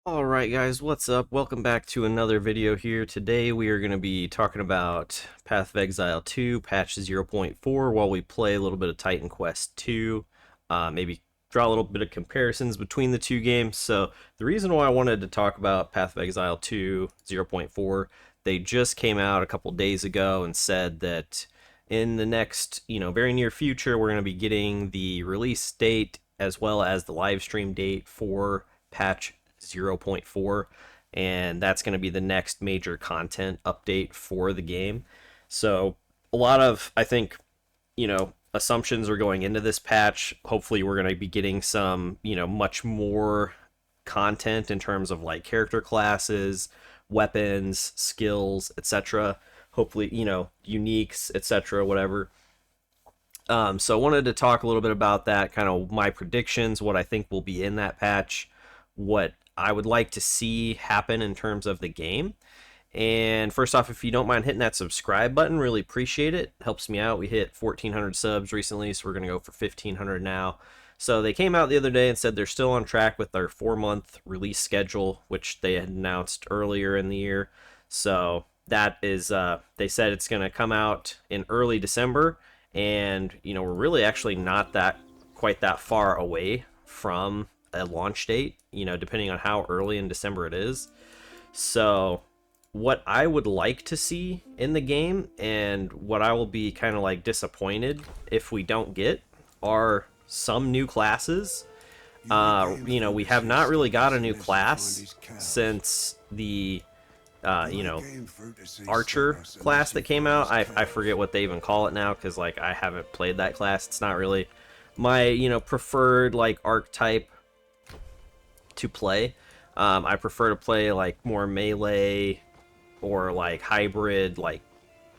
Alright guys, what's up? Welcome back to another video here. Today we are going to be talking about Path of Exile 2, patch 0.4, while we play a little bit of Titan Quest 2, maybe draw a little bit of comparisons between the two games. So the reason why I wanted to talk about Path of Exile 2 0.4, they just came out a couple days ago and said that in the next, very near future, we're going to be getting the release date as well as the live stream date for patch 0.4, and that's going to be the next major content update for the game. So a lot of, I think, assumptions are going into this patch. Hopefully we're going to be getting some, much more content in terms of like character classes, weapons, skills, etc. Hopefully, uniques, etc., whatever. So I wanted to talk a little bit about that, kind of my predictions, what I think will be in that patch, what I would like to see happen in terms of the game. And first off, if you don't mind hitting that subscribe button, really appreciate it. Helps me out. We hit 1,400 subs recently, so we're going to go for 1,500 now. So they came out the other day and said they're still on track with their 4-month release schedule, which they had announced earlier in the year. So that is, they said it's going to come out in early December. And, we're really actually not quite that far away from a launch date, depending on how early in December it is. So what I would like to see in the game, and what I will be kind of like disappointed if we don't get, are some new classes. We have not really got a new class since the Archer class that came out. I forget what they even call it now, because like I haven't played that class. It's not really my preferred like archetype to play. I prefer to play like more melee or like hybrid, like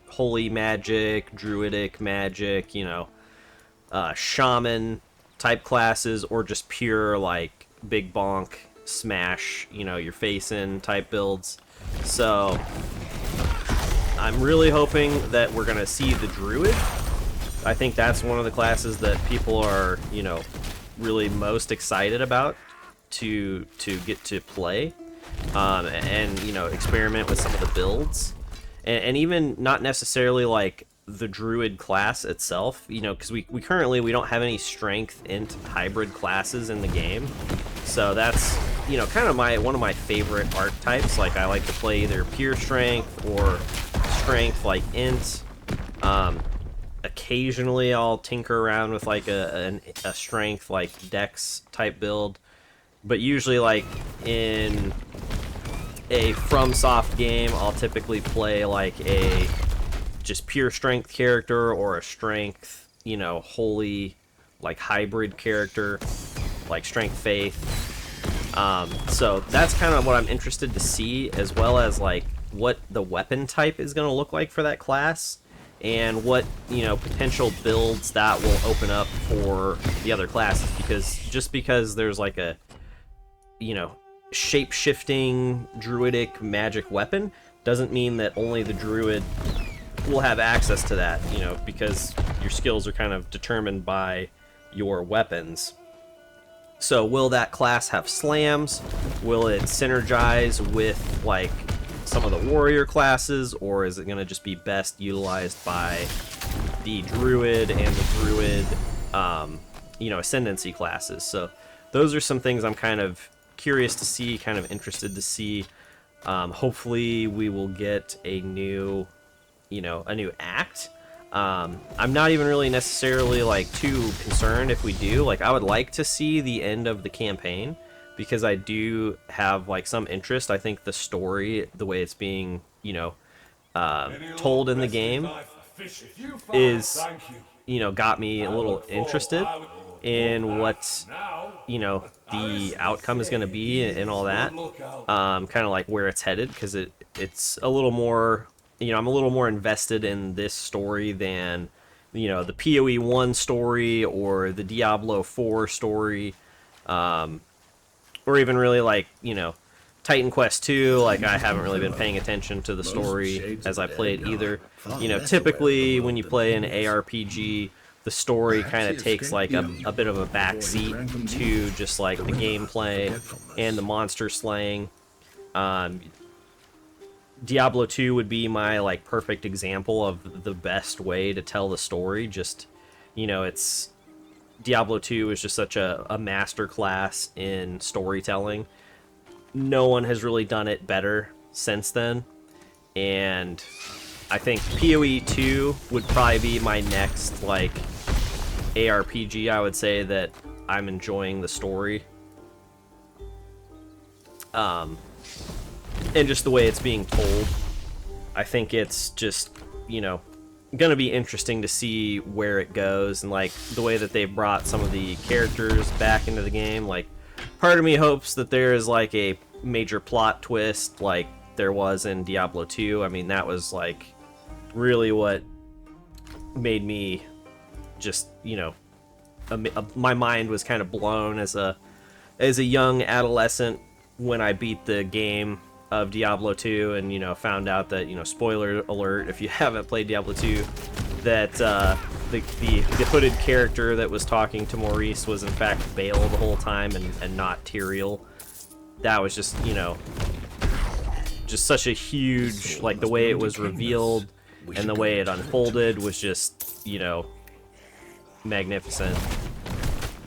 holy magic, druidic magic, shaman type classes, or just pure like big bonk smash, your face in type builds. So I'm really hoping that we're gonna see the druid. I think that's one of the classes that people are, really most excited about to get to play, and experiment with some of the builds, and even not necessarily like the druid class itself, because we currently don't have any strength int hybrid classes in the game. So that's kind of one of my favorite archetypes. Like I like to play either pure strength or strength like int. Occasionally I'll tinker around with like a strength like dex type build. But usually, like, in a FromSoft game, I'll typically play, like, a just pure strength character or a strength, holy, like, hybrid character, like Strength Faith. So that's kind of what I'm interested to see, as well as, like, what the weapon type is going to look like for that class, and what, potential builds that will open up for the other classes. Because there's, like, a shape-shifting druidic magic weapon doesn't mean that only the druid will have access to that, because your skills are kind of determined by your weapons. So will that class have slams? Will it synergize with like some of the warrior classes, or is it going to just be best utilized by the druid and the druid ascendancy classes? So those are some things I'm kind of curious to see, kind of interested to see. Hopefully we will get a new act. I'm not even really necessarily like too concerned if we do. Like I would like to see the end of the campaign, because I do have like some interest. I think the story, the way it's being told in the game, is got me a little interested in what the outcome is going to be and all that, kind of like where it's headed, because it's a little more, I'm a little more invested in this story than the POE 1 story or the Diablo 4 story, or even really like Titan Quest 2. Like I haven't really been paying attention to the story as I played either. Typically when you play an ARPG the story kind of takes like a bit of a backseat to just like the gameplay and the monster slaying. Diablo 2 would be my like perfect example of the best way to tell the story. Just, you know, it's Diablo 2 is just such a master class in storytelling. No one has really done it better since then, and I think POE 2 would probably be my next like ARPG. I would say that I'm enjoying the story. And just the way it's being told. I think it's just, you know, gonna be interesting to see where it goes, and like the way that they've brought some of the characters back into the game. Like, part of me hopes that there is like a major plot twist like there was in Diablo 2. I mean, that was like really what made me just, you know, my mind was kind of blown as a young adolescent when I beat the game of Diablo 2, and, you know, found out that, you know, spoiler alert if you haven't played Diablo 2, that the hooded character that was talking to Maurice was in fact Baal the whole time and not Tyrael. That was just, you know, just such a huge, like, the way it was revealed and the way it unfolded was just, you know, magnificent.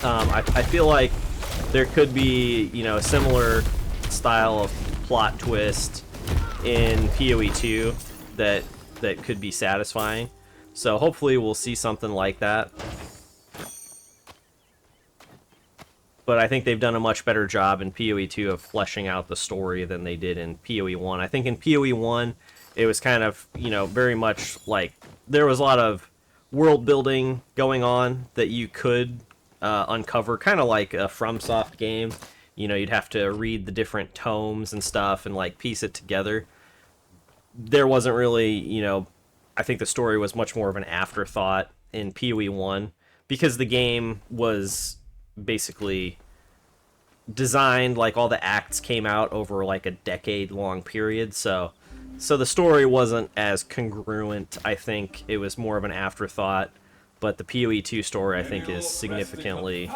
I feel like there could be, you know, a similar style of plot twist in POE 2 that could be satisfying. So hopefully we'll see something like that. But I think they've done a much better job in POE 2 of fleshing out the story than they did in POE 1. I think in POE 1 it was kind of, you know, very much like there was a lot of world building going on that you could uncover, kind of like a FromSoft game. You know, you'd have to read the different tomes and stuff and like piece it together. There wasn't really, you know, I think the story was much more of an afterthought in POE 1 because the game was basically designed, like all the acts came out over like a decade-long period, so the story wasn't as congruent. I think it was more of an afterthought, but the POE 2 story I think is significantly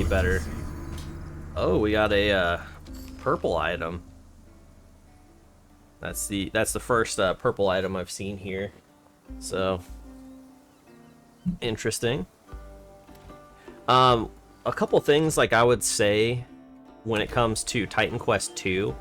better. Oh, we got a purple item. That's the first purple item I've seen here. So interesting. A couple things like I would say when it comes to Titan Quest 2,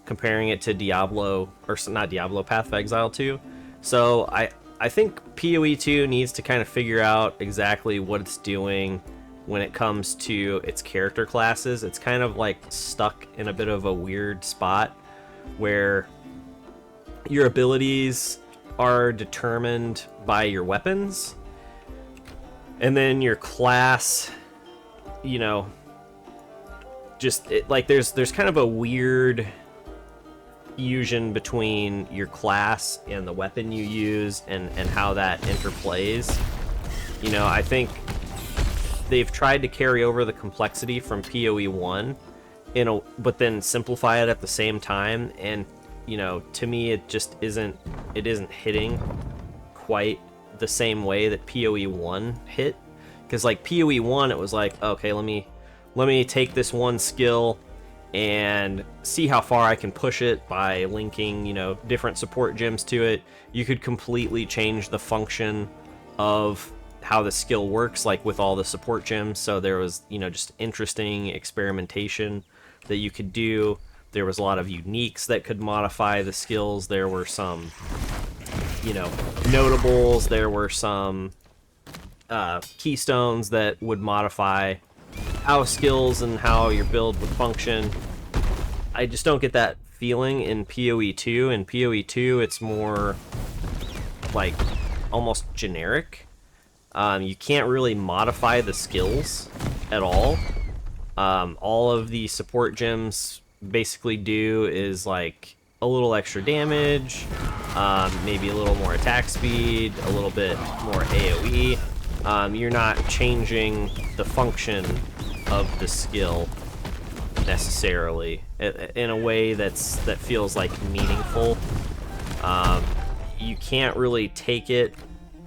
comparing it to Diablo, or not Diablo, Path of Exile 2. So I think POE 2 needs to kind of figure out exactly what it's doing when it comes to its character classes. It's kind of like stuck in a bit of a weird spot where your abilities are determined by your weapons, and then your class, you know, just like there's kind of a weird fusion between your class and the weapon you use and how that interplays. You know, I think they've tried to carry over the complexity from POE 1 but then simplify it at the same time, and, you know, to me it just isn't hitting quite the same way that POE 1 hit. Because like POE 1, it was like, okay, let me take this one skill and see how far I can push it by linking, you know, different support gems to it. You could completely change the function of how the skill works, like with all the support gems. So there was, you know, just interesting experimentation that you could do. There was a lot of uniques that could modify the skills. There were some, you know, notables. There were some keystones that would modify how skills and how your build would function. I just don't get that feeling in POE 2. In POE 2, it's more like almost generic. You can't really modify the skills at all. All of the support gems basically do is like a little extra damage, maybe a little more attack speed, a little bit more AoE. You're not changing the function of the skill necessarily in a way that feels like meaningful. You can't really take it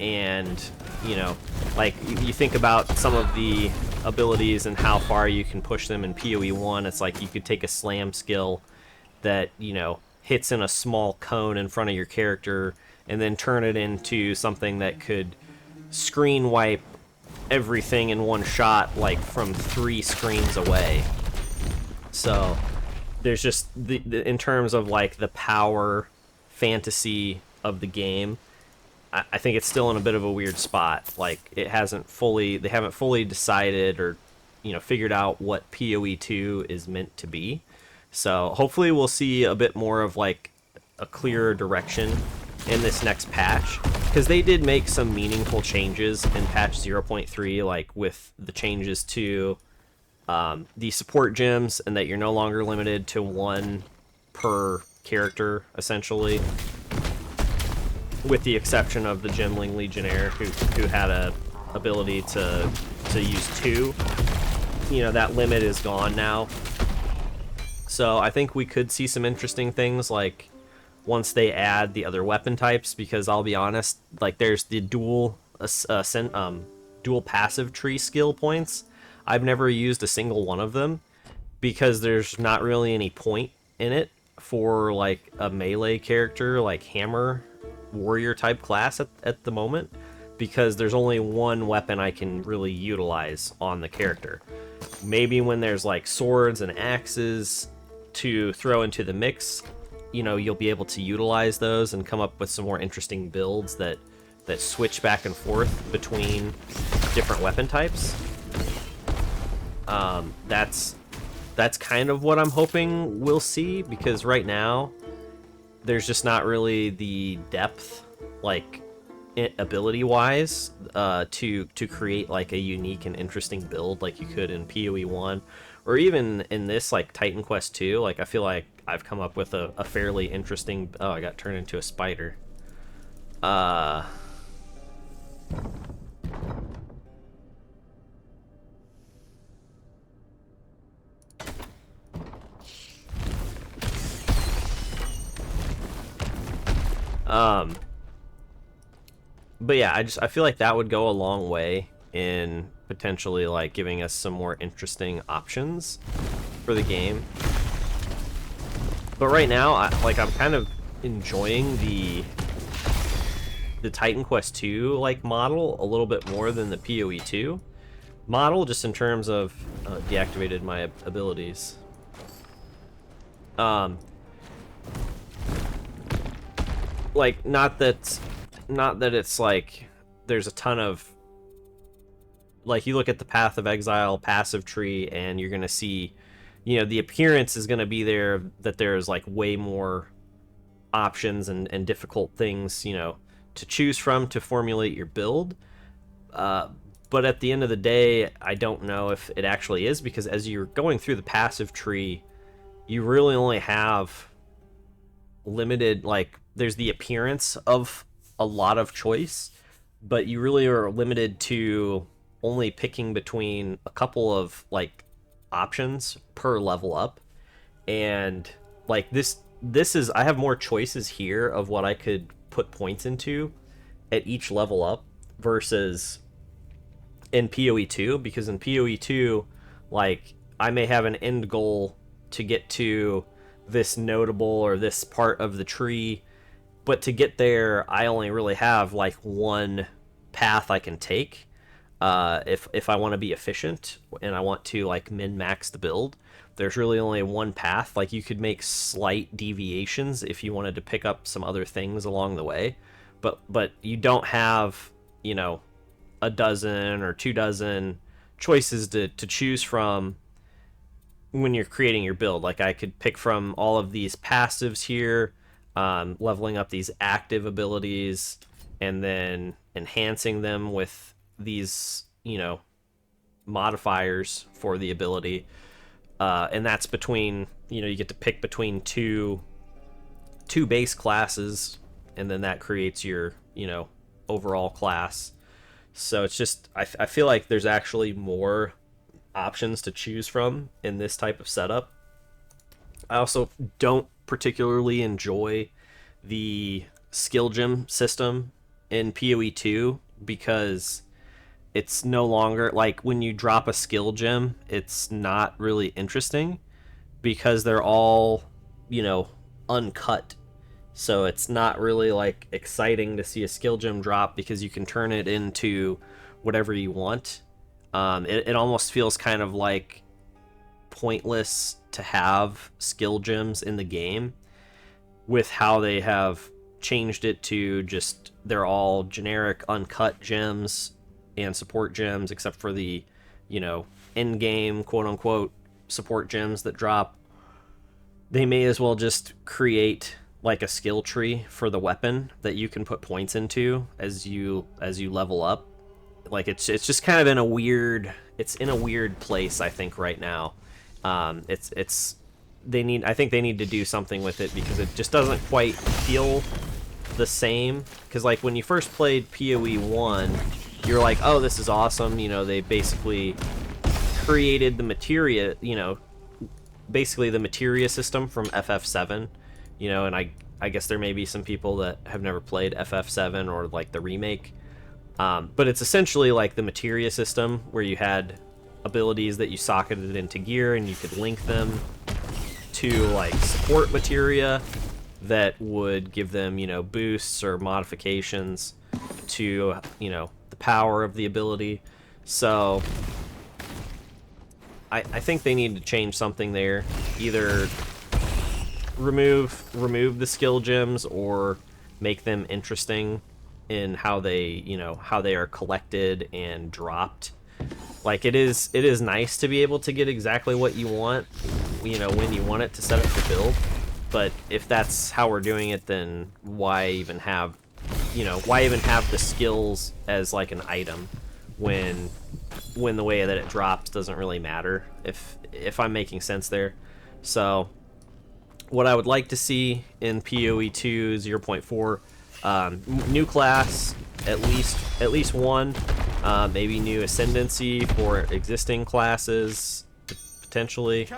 and you know, like you think about some of the abilities and how far you can push them in PoE 1. It's like you could take a slam skill that, you know, hits in a small cone in front of your character and then turn it into something that could screen wipe everything in one shot, like from 3 screens away. So there's just in terms of like the power fantasy of the game, I think it's still in a bit of a weird spot. Like they haven't fully decided or, you know, figured out what PoE 2 is meant to be. So hopefully we'll see a bit more of like a clearer direction in this next patch, because they did make some meaningful changes in patch 0.3, like with the changes to the support gems, and that you're no longer limited to 1 per character, essentially, with the exception of the Gemling Legionnaire, who had a ability to use 2. You know, that limit is gone now. So I think we could see some interesting things, like once they add the other weapon types, because I'll be honest, like there's the dual passive tree skill points. I've never used a single one of them because there's not really any point in it for like a melee character, like hammer warrior type class at the moment, because there's only one weapon I can really utilize on the character. Maybe when there's like swords and axes to throw into the mix, you know, you'll be able to utilize those and come up with some more interesting builds that switch back and forth between different weapon types. That's kind of what I'm hoping we'll see, because right now there's just not really the depth, like ability wise, to create like a unique and interesting build like you could in PoE 1, or even in this like Titan Quest 2. Like I feel like I've come up with a fairly interesting... Oh, I got turned into a spider. But yeah, I feel like that would go a long way in potentially like giving us some more interesting options for the game. But right now, I'm kind of enjoying the Titan Quest 2 like model a little bit more than the PoE 2 model, just in terms of deactivated my abilities. Like not that it's like there's a ton of, like, you look at the Path of Exile passive tree and you're gonna see, you know, the appearance is gonna be there that there's like way more options and difficult things, you know, to choose from to formulate your build. But at the end of the day, I don't know if it actually is, because as you're going through the passive tree, you really only have limited, like, there's the appearance of a lot of choice, but you really are limited to only picking between a couple of like options per level up. And like this is, I have more choices here of what I could put points into at each level up versus in PoE 2, because in PoE 2, like, I may have an end goal to get to this notable or this part of the tree, but to get there I only really have like one path I can take if I want to be efficient and I want to like min-max the build. There's really only one path. Like, you could make slight deviations if you wanted to pick up some other things along the way, but you don't have, you know, a dozen or 2 dozen choices to choose from when you're creating your build. Like, I could pick from all of these passives here, leveling up these active abilities, and then enhancing them with these, you know, modifiers for the ability. And that's between, you know, you get to pick between two base classes, and then that creates your, you know, overall class. So it's just, I feel like there's actually more options to choose from in this type of setup. I also don't particularly enjoy the skill gem system in PoE 2 because it's no longer like when you drop a skill gem, it's not really interesting because they're all, you know, uncut. So it's not really like exciting to see a skill gem drop because you can turn it into whatever you want. It almost feels kind of like pointless to have skill gems in the game with how they have changed it to just they're all generic uncut gems and support gems, except for the, you know, end game quote unquote support gems that drop. They may as well just create like a skill tree for the weapon that you can put points into as you level up. Like it's just kind of in a weird place, I think, right now. It's I think they need to do something with it because it just doesn't quite feel the same. Because like when you first played POE 1, you're like, oh, this is awesome. You know, they basically created the materia, you know, basically the materia system from FF7, you know, and I guess there may be some people that have never played FF7 or like the remake, but it's essentially like the materia system where you had abilities that you socketed into gear and you could link them to like support materia that would give them, you know, boosts or modifications to, you know, the power of the ability. So I think they need to change something there. Either remove the skill gems or make them interesting in how they, you know, how they are collected and dropped. Like it is nice to be able to get exactly what you want, you know, when you want it to set up the build. But if that's how we're doing it, then why even have, you know, why even have the skills as like an item when the way that it drops doesn't really matter, if I'm making sense there. So what I would like to see in PoE 2 0.4, new class, at least one, maybe new ascendancy for existing classes potentially.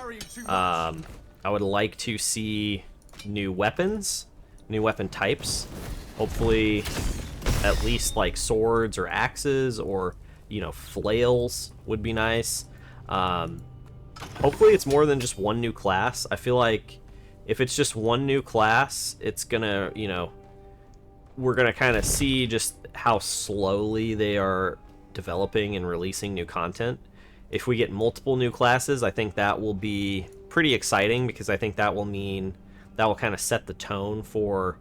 I would like to see new weapons, new weapon types, hopefully at least like swords or axes, or, you know, flails would be nice. Hopefully it's more than just one new class. I feel like if it's just one new class, it's gonna, you know, we're gonna kind of see just how slowly they are developing and releasing new content. If we get multiple new classes, I think that will be pretty exciting, because I think that will mean that will kind of set the tone for...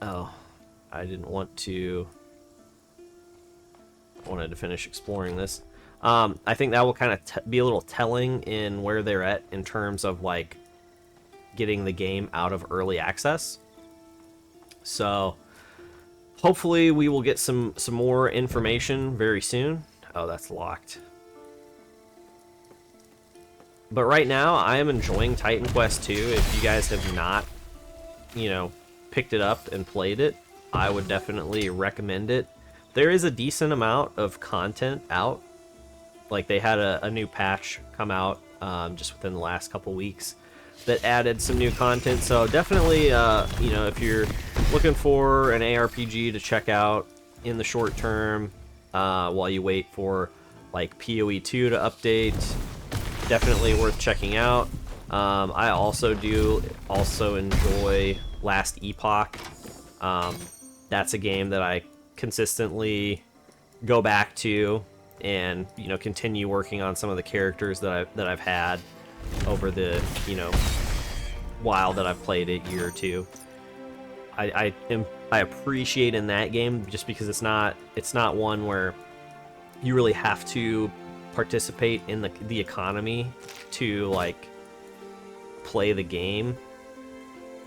Oh, I didn't want to... I wanted to finish exploring this. I think that will kind of be a little telling in where they're at in terms of like getting the game out of early access. So hopefully we will get some more information very soon. Oh, that's locked. But right now I am enjoying Titan Quest 2. If you guys have not, you know, picked it up and played it, I would definitely recommend it. There is a decent amount of content out. Like they had a new patch come out just within the last couple weeks that added some new content. So definitely, you know, if you're looking for an ARPG to check out in the short term while you wait for like PoE 2 to update, definitely worth checking out. I also enjoy Last Epoch. That's a game that I consistently go back to and, you know, continue working on some of the characters that I've had over the, you know, while that I've played it, year or two. I appreciate in that game just because it's not one where you really have to participate in the economy to like play the game.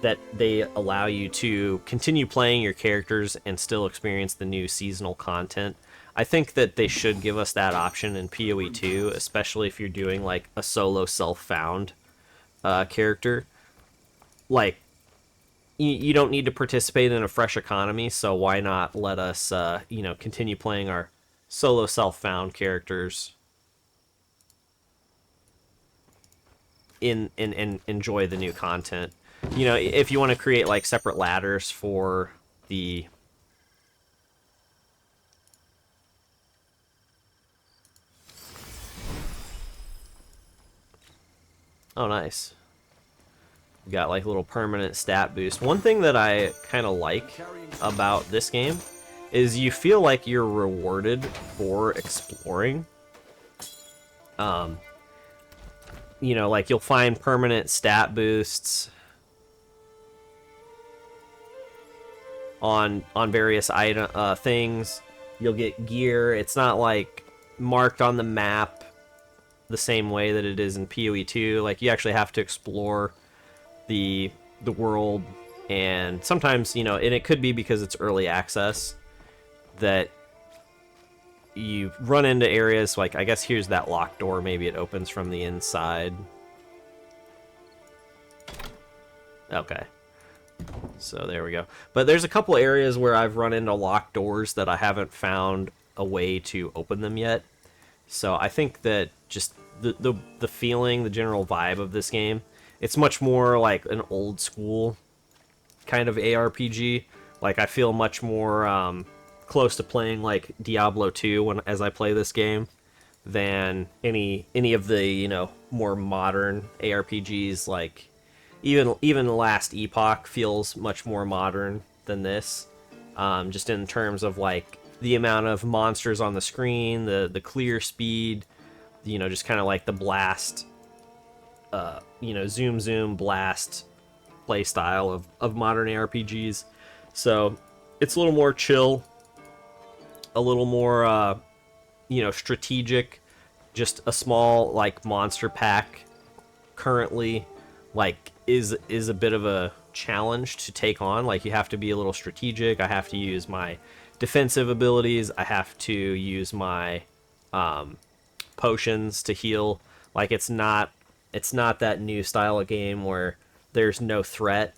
That they allow you to continue playing your characters and still experience the new seasonal content. I think that they should give us that option in PoE 2, especially if you're doing like a solo self-found character. Like, you don't need to participate in a fresh economy, so why not let us, you know, continue playing our solo self-found characters and enjoy the new content. You know, if you want to create like separate ladders for the Oh, nice. We got like a little permanent stat boost. One thing that I kind of like about this game is you feel like you're rewarded for exploring. You know, like you'll find permanent stat boosts on various item things. You'll get gear. It's not like marked on the map the same way that it is in POE 2. Like you actually have to explore the world, and sometimes, you know, and it could be because it's early access that you run into areas like, I guess here's that locked door, maybe it opens from the inside. Okay. So there we go. But there's a couple areas where I've run into locked doors that I haven't found a way to open them yet. So I think that just the feeling, the general vibe of this game, it's much more like an old school kind of ARPG. Like I feel much more close to playing like Diablo 2 as I play this game than any of the, you know, more modern ARPGs. Like even Last Epoch feels much more modern than this, just in terms of like the amount of monsters on the screen, the clear speed, you know, just kind of like the blast, you know, zoom blast play style of modern ARPGs. So it's a little more chill, a little more you know, strategic. Just a small like monster pack currently like is a bit of a challenge to take on. Like you have to be a little strategic. I have to use my defensive abilities. I have to use my potions to heal. Like it's not that new style of game where there's no threat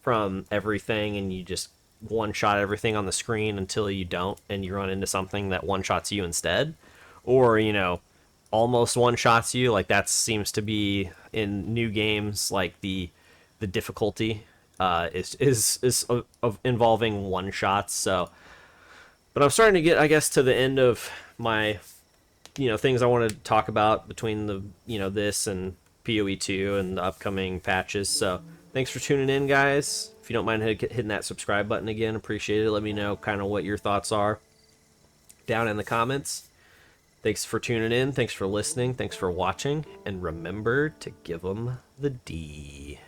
from everything and you just one shot everything on the screen until you don't and you run into something that one shots you instead, or, you know, almost one shots you. Like that seems to be in new games. Like the difficulty is of involving one shots. So, but I'm starting to get, I guess, to the end of my, you know, things I want to talk about between the, you know, this and PoE 2 and the upcoming patches. So thanks for tuning in, guys. If you don't mind hitting that subscribe button again, appreciate it. Let me know kind of what your thoughts are down in the comments. Thanks for tuning in. Thanks for listening. Thanks for watching. And remember to give them the D.